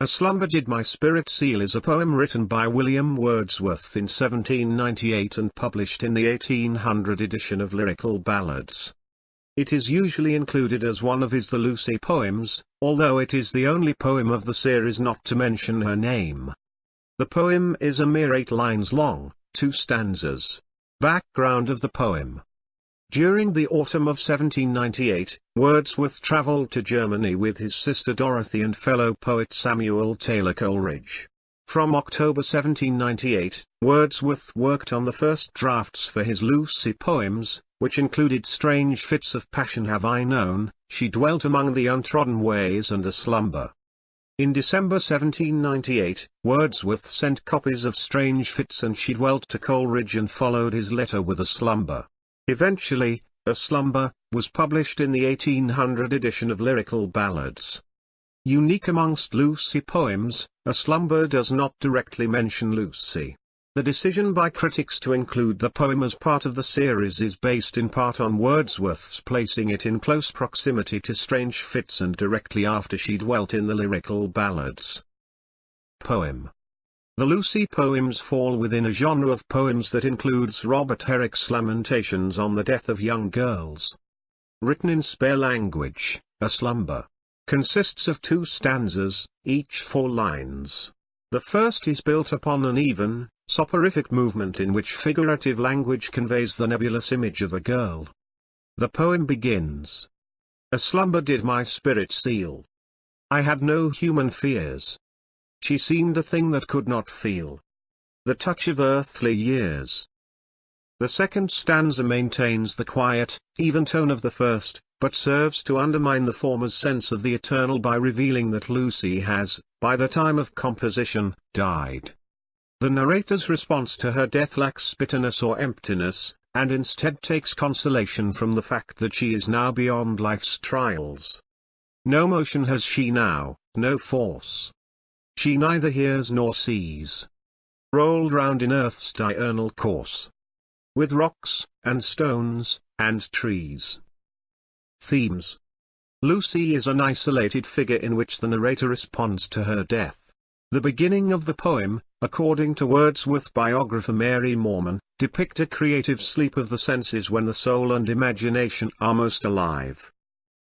A Slumber Did My Spirit Seal is a poem written by William Wordsworth in 1798 and published in the 1800 edition of Lyrical Ballads. It is usually included as one of his The Lucy poems, although it is the only poem of the series not to mention her name. The poem is a mere 8 lines long, 2 stanzas. Background of the poem. During the autumn of 1798, Wordsworth travelled to Germany with his sister Dorothy and fellow poet Samuel Taylor Coleridge. From October 1798, Wordsworth worked on the first drafts for his Lucy poems, which included Strange Fits of Passion Have I Known, She Dwelt Among the Untrodden Ways and A Slumber. In December 1798, Wordsworth sent copies of Strange Fits and She Dwelt to Coleridge and followed his letter with A Slumber. Eventually, A Slumber was published in the 1800 edition of Lyrical Ballads. Unique amongst Lucy poems, A Slumber does not directly mention Lucy. The decision by critics to include the poem as part of the series is based in part on Wordsworth's placing it in close proximity to Strange Fits and directly after She Dwelt in the Lyrical Ballads. Poem. The Lucy poems fall within a genre of poems that includes Robert Herrick's lamentations on the death of young girls. Written in spare language, A Slumber consists of 2 stanzas, each 4 lines. The first is built upon an even, soporific movement in which figurative language conveys the nebulous image of a girl. The poem begins. A slumber did my spirit seal. I had no human fears. She seemed a thing that could not feel the touch of earthly years. The second stanza maintains the quiet, even tone of the first, but serves to undermine the former's sense of the eternal by revealing that Lucy has, by the time of composition, died. The narrator's response to her death lacks bitterness or emptiness, and instead takes consolation from the fact that she is now beyond life's trials. No motion has she now, no force. She neither hears nor sees. Rolled round in earth's diurnal course, with rocks, and stones, and trees. Themes. Lucy is an isolated figure in which the narrator responds to her death. The beginning of the poem, according to Wordsworth biographer Mary Moorman, depict a creative sleep of the senses when the soul and imagination are most alive.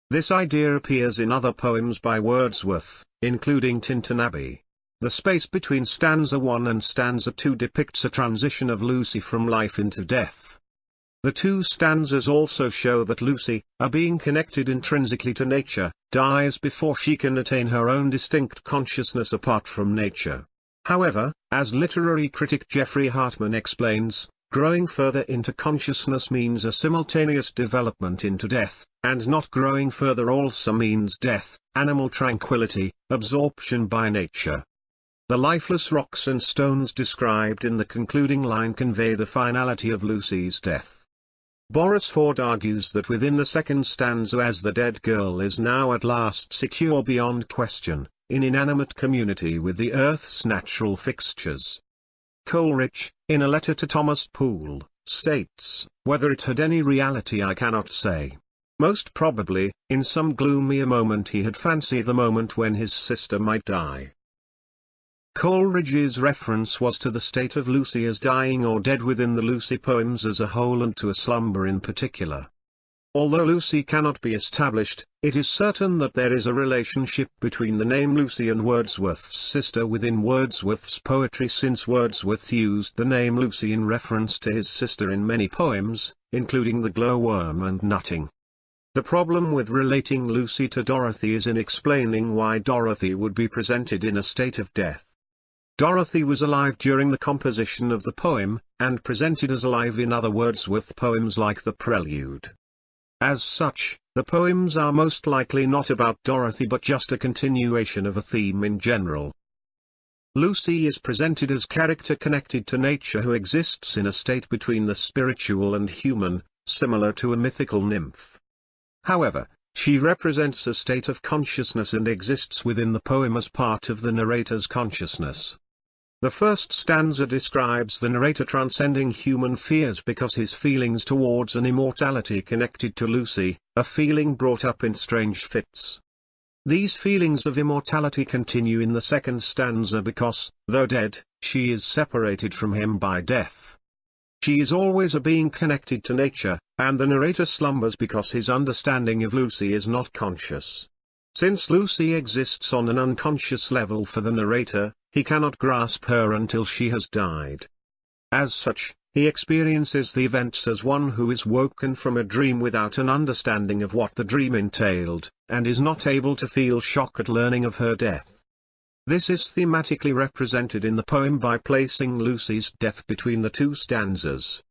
This idea appears in other poems by Wordsworth, including Tintern Abbey. The space between stanza 1 and stanza 2 depicts a transition of Lucy from life into death. The 2 stanzas also show that Lucy, a being connected intrinsically to nature, dies before she can attain her own distinct consciousness apart from nature. However, as literary critic Jeffrey Hartman explains, growing further into consciousness means a simultaneous development into death, and not growing further also means death, animal tranquility, absorption by nature. The lifeless rocks and stones described in the concluding line convey the finality of Lucy's death. Boris Ford argues that within the second stanza, as the dead girl is now at last secure beyond question, in inanimate community with the earth's natural fixtures. Coleridge, in a letter to Thomas Poole, states, "Whether it had any reality I cannot say. Most probably, in some gloomier moment he had fancied the moment when his sister might die." Coleridge's reference was to the state of Lucy as dying or dead within the Lucy poems as a whole and to A Slumber in particular. Although Lucy cannot be established, it is certain that there is a relationship between the name Lucy and Wordsworth's sister within Wordsworth's poetry, since Wordsworth used the name Lucy in reference to his sister in many poems, including The Glowworm and Nutting. The problem with relating Lucy to Dorothy is in explaining why Dorothy would be presented in a state of death. Dorothy was alive during the composition of the poem, and presented as alive in other Wordsworth poems like The Prelude. As such, the poems are most likely not about Dorothy but just a continuation of a theme in general. Lucy is presented as character connected to nature who exists in a state between the spiritual and human, similar to a mythical nymph. However, she represents a state of consciousness and exists within the poem as part of the narrator's consciousness. The first stanza describes the narrator transcending human fears because his feelings towards an immortality connected to Lucy, a feeling brought up in Strange Fits. These feelings of immortality continue in the second stanza because, though dead, she is separated from him by death. She is always a being connected to nature, and the narrator slumbers because his understanding of Lucy is not conscious. Since Lucy exists on an unconscious level for the narrator, he cannot grasp her until she has died. As such, he experiences the events as one who is woken from a dream without an understanding of what the dream entailed, and is not able to feel shock at learning of her death. This is thematically represented in the poem by placing Lucy's death between the two stanzas.